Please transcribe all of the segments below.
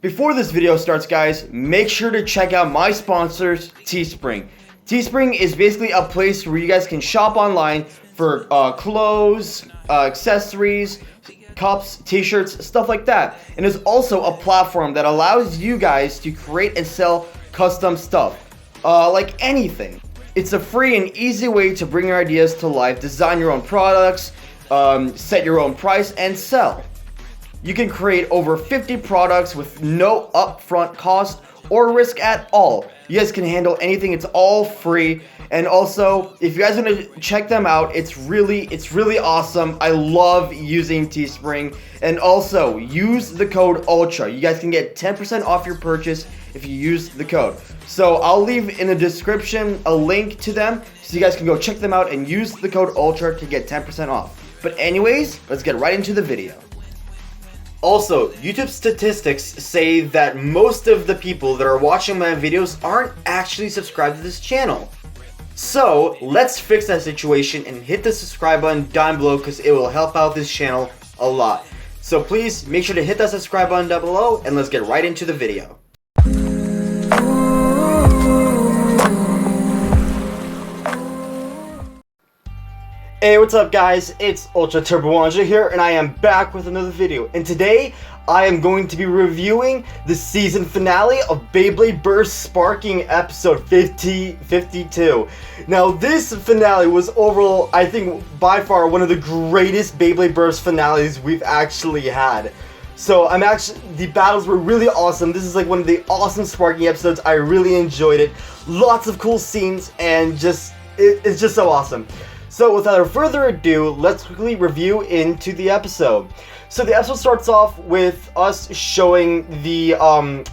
Before this video starts, guys, make sure to check out my sponsors, Teespring. Teespring is basically a place where you guys can shop online for clothes, accessories, cups, t-shirts, stuff like that. And it's also a platform that allows you guys to create and sell custom stuff, like anything. It's a free and easy way to bring your ideas to life, design your own products, set your own price, and sell. You can create over 50 products with no upfront cost or risk at all. You guys can handle anything. It's all free. And also, if you guys want to check them out, it's really awesome. I love using Teespring. And also, use the code ULTRA. You guys can get 10% off your purchase if you use the code. So I'll leave in the description a link to them so you guys can go check them out and use the code ULTRA to get 10% off. But anyways, let's get right into the video. Also, YouTube statistics say that most of the people that are watching my videos aren't actually subscribed to this channel. So, let's fix that situation and hit the subscribe button down below because it will help out this channel a lot. So please, make sure to hit that subscribe button down below and let's get right into the video. Hey, what's up guys? It's UltraTurboAndrey here and I am back with another video. And today, I am going to be reviewing the season finale of Beyblade Burst Sparking episode 52. Now, this finale was overall, I think, by far one of the greatest Beyblade Burst finales we've actually had. So, the battles were really awesome. This is like one of the awesome Sparking episodes. I really enjoyed it. Lots of cool scenes and it's just so awesome. So without further ado, let's quickly review into the episode. So the episode starts off with us showing the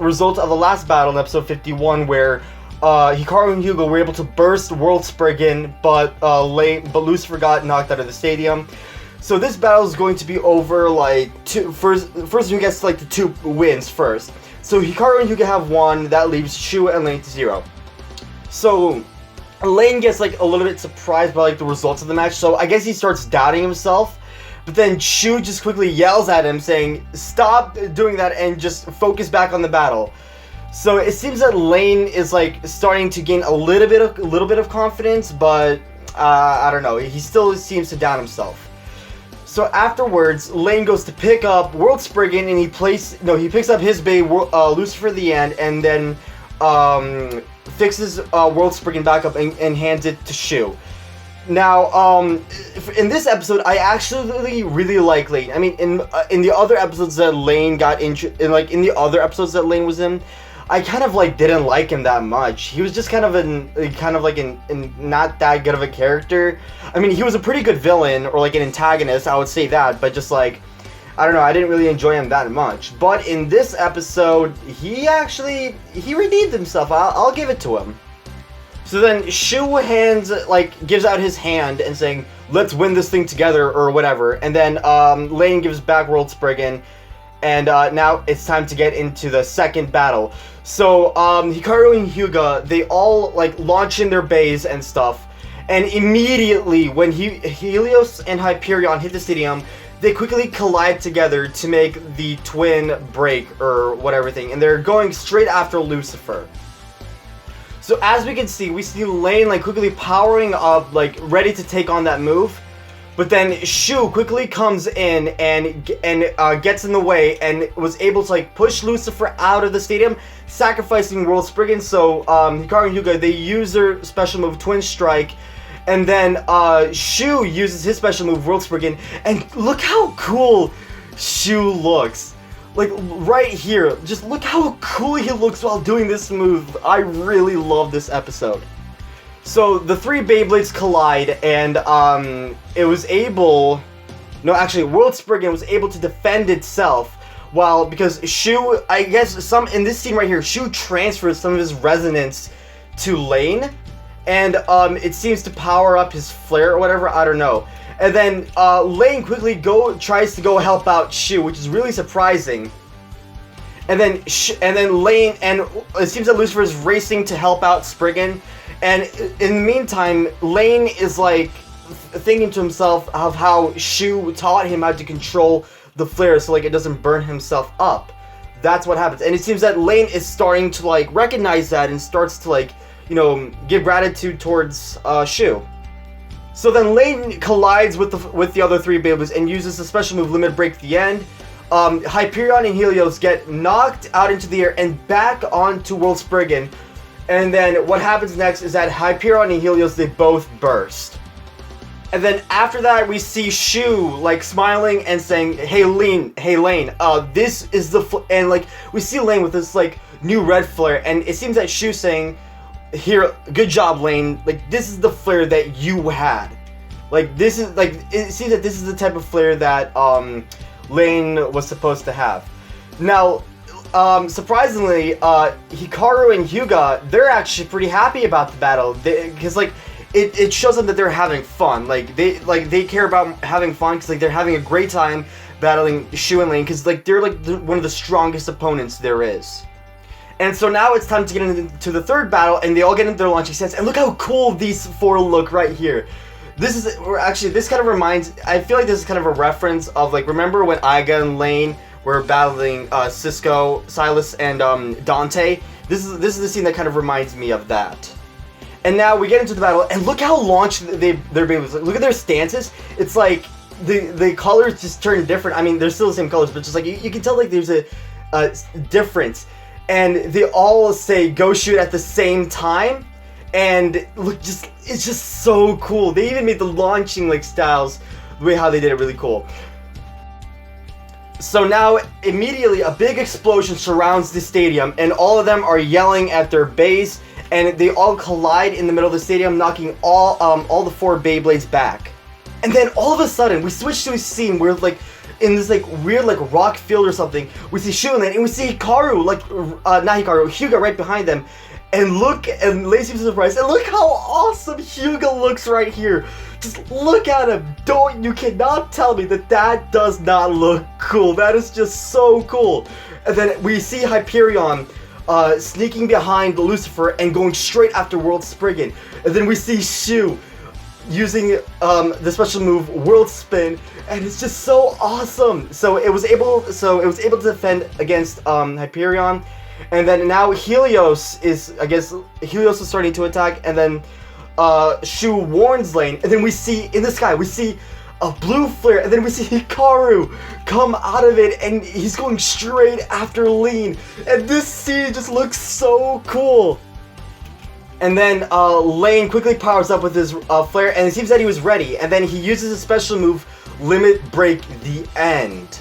result of the last battle in episode 51, where Hikaru and Hugo were able to burst World Spriggan, but Lucifer got knocked out of the stadium. So this battle is going to be over like first who gets like the 2 wins first. So Hikaru and Hugo have 1, that leaves Shu and Lane to 0. So Lane gets like a little bit surprised by like the results of the match, so I guess he starts doubting himself. But then Shu just quickly yells at him saying, "Stop doing that and just focus back on the battle." So it seems that Lane is like starting to gain a little bit of confidence, but I don't know. He still seems to doubt himself. So afterwards, Lane goes to pick up World Spriggan and he picks up his Bay Lucifer the End, and then fixes World Spriggan back up and hands it to Shu. Now, in this episode, I actually really like Lane. I mean, in the other episodes that Lane in the other episodes that Lane was in, I kind of like didn't like him that much. He was just kind of not that good of a character. I mean, he was a pretty good villain or like an antagonist, I would say that, but just like, I don't know, I didn't really enjoy him that much. But in this episode, he redeemed himself. I'll give it to him. So then Shu gives out his hand and saying, "Let's win this thing together," or whatever. And then Lane gives back World Spriggan. And now it's time to get into the second battle. So Hikaru and Hyuga, they all like launch in their bays and stuff. And immediately when Helios and Hyperion hit the stadium, they quickly collide together to make the twin break or whatever thing, and they're going straight after Lucifer. So as we can see, we see Lane like quickly powering up, like ready to take on that move. But then Shu quickly comes in and gets in the way and was able to like push Lucifer out of the stadium, sacrificing World Spriggan. So Hikaru and Hyuga, they use their special move Twin Strike. And then Shu uses his special move, World Spriggan, and look how cool Shu looks. Like, right here, just look how cool he looks while doing this move. I really love this episode. So, the 3 Beyblades collide, and World Spriggan was able to defend itself, because Shu, I guess, in this scene right here, Shu transfers some of his resonance to Lane. And it seems to power up his flare or whatever, I don't know. And then Lane quickly tries to go help out Shu, which is really surprising. And then Lane, and it seems that Lucifer is racing to help out Spriggan. And in the meantime, Lane is like thinking to himself of how Shu taught him how to control the flare so like it doesn't burn himself up. that's what happens. And it seems that Lane is starting to like recognize that and starts to like, you know, give gratitude towards Shu. So then Lane collides with the other three Beyblades and uses the special move Limit Break at the end. Hyperion and Helios get knocked out into the air and back onto World Spriggan. And then what happens next is that Hyperion and Helios, they both burst. And then after that, we see Shu like smiling and saying, "Hey Lane, this is the and like we see Lane with this like new red flare, and it seems that Shu's saying, "Here, good job, Lane. Like this is the flare that you had. Like this is like it seems that this is the type of flare that Lane was supposed to have." Now, surprisingly, Hikaru and Hyuga, they're actually pretty happy about the battle because like. It shows them that they're having fun. Like they care about having fun because like they're having a great time battling Shu and Lane because like they're like one of the strongest opponents there is. And so now it's time to get into the third battle, and they all get into their launching sets. And look how cool these four look right here. This kind of reminds. I feel like this is kind of a reference of like, remember when Aiga and Lane were battling Cisco, Silas, and Dante. This is the scene that kind of reminds me of that. And now we get into the battle, and look how launched they're being. Look at their stances. It's like the colors just turn different. I mean, they're still the same colors, but just like you can tell like there's a difference. And they all say "go shoot" at the same time, and look, it's just so cool. They even made the launching like styles the way how they did it really cool. So now immediately a big explosion surrounds the stadium, and all of them are yelling at their base. And they all collide in the middle of the stadium, knocking all the four Beyblades back. And then all of a sudden, we switch to a scene where, like, in this like weird like rock field or something, we see Shu and Lane, and we see Hikaru, like not Hikaru, Hyuga right behind them. And look, and Lane seems surprised. And look how awesome Hyuga looks right here. Just look at him. You cannot tell me that does not look cool. That is just so cool. And then we see Hyperion sneaking behind Lucifer and going straight after World Spriggan. And then we see Shu using the special move World Spin, and it's just so awesome. So it was able to defend against Hyperion, and then now Helios is starting to attack, and then Shu warns Lane, and then we see in the sky a blue flare, and then we see Hikaru come out of it, and he's going straight after Lane. And this scene just looks so cool. And then Lane quickly powers up with his flare, and it seems that he was ready. And then he uses a special move, Limit Break the End,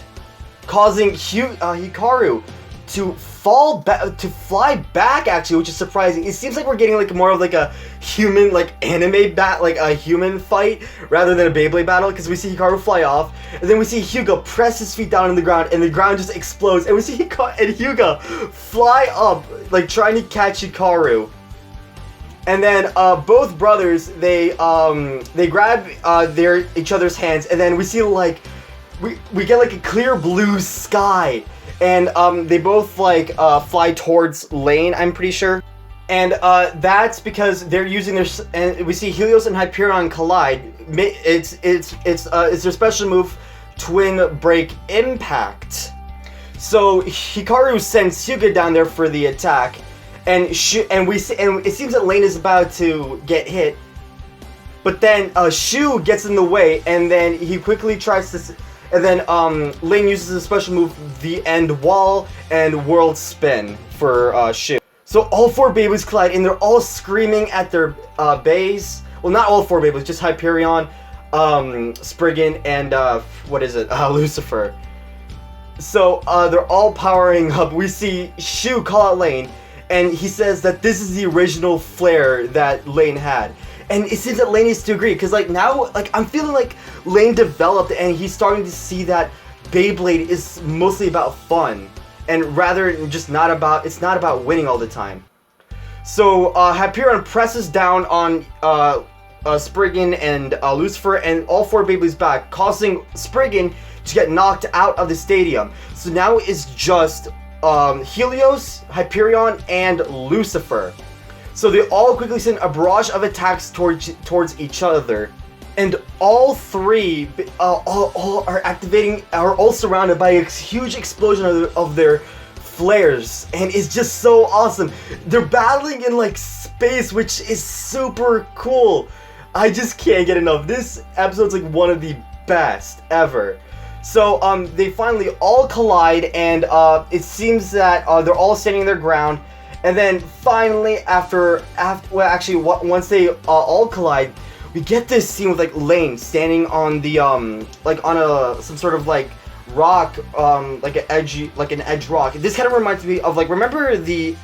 causing Hikaru to fly back, actually, which is surprising. It seems like we're getting like more of like a human, like anime like a human fight rather than a Beyblade battle, because we see Hikaru fly off, and then we see Hyuga press his feet down on the ground, and the ground just explodes, and we see Hyuga fly up, like trying to catch Hikaru. And then both brothers, they grab each other's hands, and then we see like we get like a clear blue sky. And they both like fly towards Lane, I'm pretty sure, and that's because they're using their. And we see Helios and Hyperion collide. It's their special move, Twin Break Impact. So Hikaru sends Hyuga down there for the attack, and it seems that Lane is about to get hit, but then Shu gets in the way, and then he quickly tries to. And then Lane uses a special move, the End Wall and World Spin for Shu. So all four Beyblades collide, and they're all screaming at their bays. Well, not all four Beyblades, just Hyperion, Spriggan, and Lucifer. So they're all powering up. We see Shu call out Lane, and he says that this is the original flare that Lane had. And it seems that Lane needs to agree, because like now, like I'm feeling like Lane developed, and he's starting to see that Beyblade is mostly about fun, and rather just it's not about winning all the time. So Hyperion presses down on Spriggan and Lucifer, and all four Beyblades back, causing Spriggan to get knocked out of the stadium. So now it's just Helios, Hyperion, and Lucifer. So they all quickly send a barrage of attacks towards each other, and all three are all surrounded by a huge explosion of their flares, and it's just so awesome. They're battling in like space, which is super cool. I just can't get enough. This episode's like one of the best ever. So they finally all collide, and it seems that they're all standing their ground. And then finally, once they all collide, we get this scene with like Lane standing on the like on some sort of like rock, like an edge rock. This kind of reminds me of like, remember the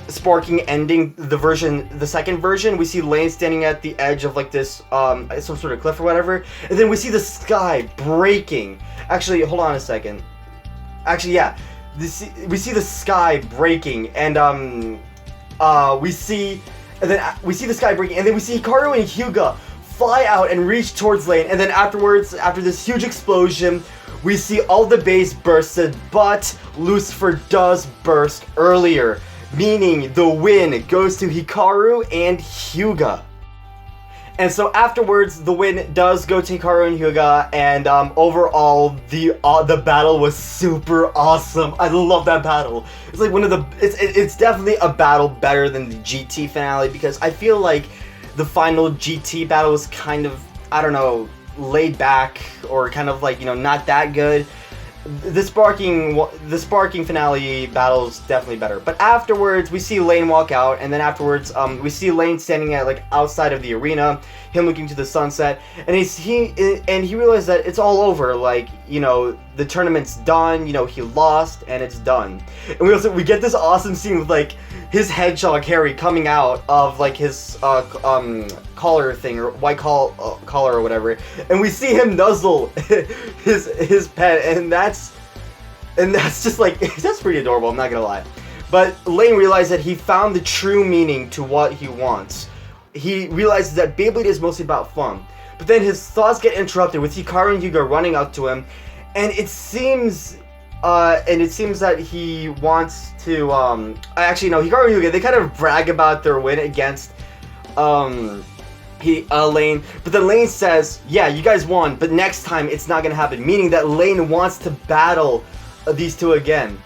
sparking ending, the second version? We see Lane standing at the edge of like this some sort of cliff or whatever, and then we see the sky breaking. Actually, hold on a second. Actually, yeah, we see the sky breaking, and we see the sky breaking, and then we see Hikaru and Hyuga fly out and reach towards Lane, and then afterwards, after this huge explosion, we see all the base bursted, but Lucifer does burst earlier, meaning the win goes to Hikaru and Hyuga. And so afterwards, the win does go to Hikaru and Hyuga, and overall, the battle was super awesome. I love that battle. It's like it's definitely a battle better than the GT finale, because I feel like the final GT battle was kind of, I don't know, laid back, or kind of like, you know, not that good. The sparking finale battle is definitely better. But afterwards, we see Lane walk out, and then afterwards, we see Lane standing at like outside of the arena, him looking to the sunset, and he realized that it's all over. Like, you know, the tournament's done. You know, he lost, and it's done. And we get this awesome scene with like his hedgehog Harry coming out of like his collar thing, or white collar or whatever, and we see him nuzzle his pet, and that's just like, that's pretty adorable, I'm not gonna lie. But Lane realized that he found the true meaning to what he wants. He realizes that Beyblade is mostly about fun, but then his thoughts get interrupted with Hikaru and Hyuga running up to him, and it seems that he wants to, actually no, Hikaru and Hyuga, they kind of brag about their win against, Lane, but then Lane says, yeah, you guys won, but next time it's not gonna happen, meaning that Lane wants to battle these two again.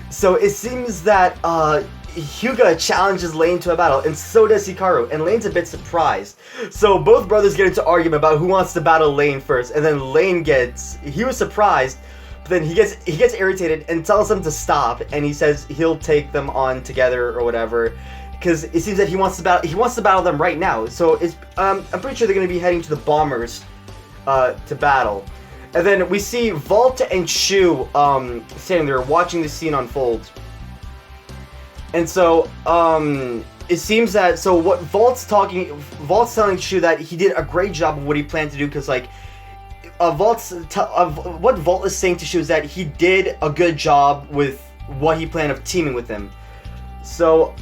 So it seems that, Hyuga challenges Lane to a battle, and so does Hikaru, and Lane's a bit surprised. So both brothers get into argument about who wants to battle Lane first, and then he was surprised, but then he gets irritated and tells them to stop, and he says he'll take them on together or whatever, because it seems that he wants to battle them right now. So I'm pretty sure they're going to be heading to the Bombers to battle. And then we see Vault and Shu standing there watching the scene unfold. And so it seems that, so what Vault's telling Shu that he did a great job of what he planned to do, because like what Vault is saying to Shu is that he did a good job with what he planned of teaming with him. So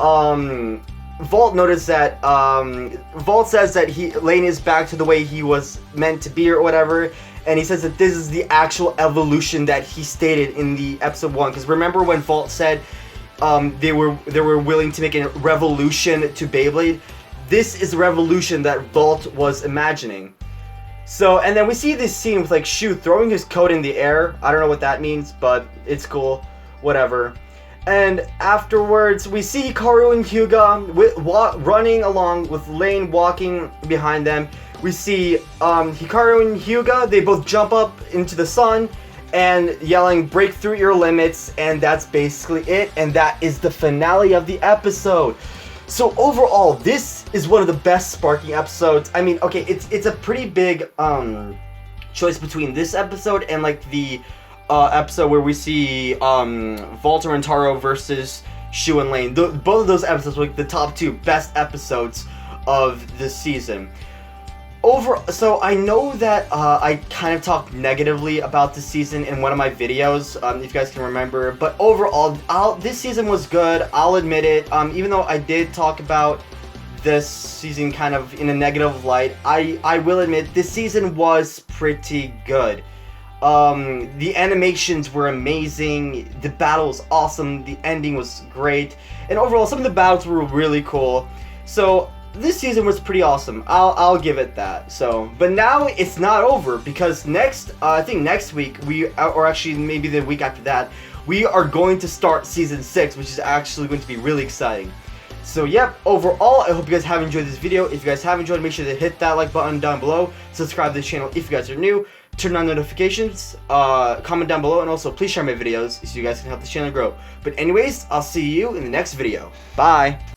Vault noticed that Vault says that Lane is back to the way he was meant to be or whatever, and he says that this is the actual evolution that he stated in the episode 1. Because remember when Vault said they were willing to make a revolution to Beyblade? This is the revolution that Vault was imagining. So, and then we see this scene with like Shu throwing his coat in the air. I don't know what that means, but it's cool. Whatever. And afterwards, we see Hikaru and Hyuga running along with Lane walking behind them. We see Hikaru and Hyuga, they both jump up into the sun and yelling, "Break through your limits," and that's basically it, and that is the finale of the episode. So overall, this is one of the best sparking episodes. I mean, okay, it's a pretty big choice between this episode and like the episode where we see Walter and Taro versus Shu and Lane. Both of those episodes were like the top 2 best episodes of this season. So I know that I kind of talked negatively about this season in one of my videos, if you guys can remember, but overall, this season was good, I'll admit it. Even though I did talk about this season kind of in a negative light, I will admit this season was pretty good. The animations were amazing, the battle was awesome, the ending was great, and overall some of the battles were really cool. So this season was pretty awesome. I'll give it that. So, but now it's not over, because I think next week or actually maybe the week after that, we are going to start Season 6, which is actually going to be really exciting. So yep, overall, I hope you guys have enjoyed this video. If you guys have enjoyed, make sure to hit that like button down below, subscribe to the channel if you guys are new, turn on notifications, comment down below, and also please share my videos so you guys can help the channel grow. But anyways, I'll see you in the next video. Bye!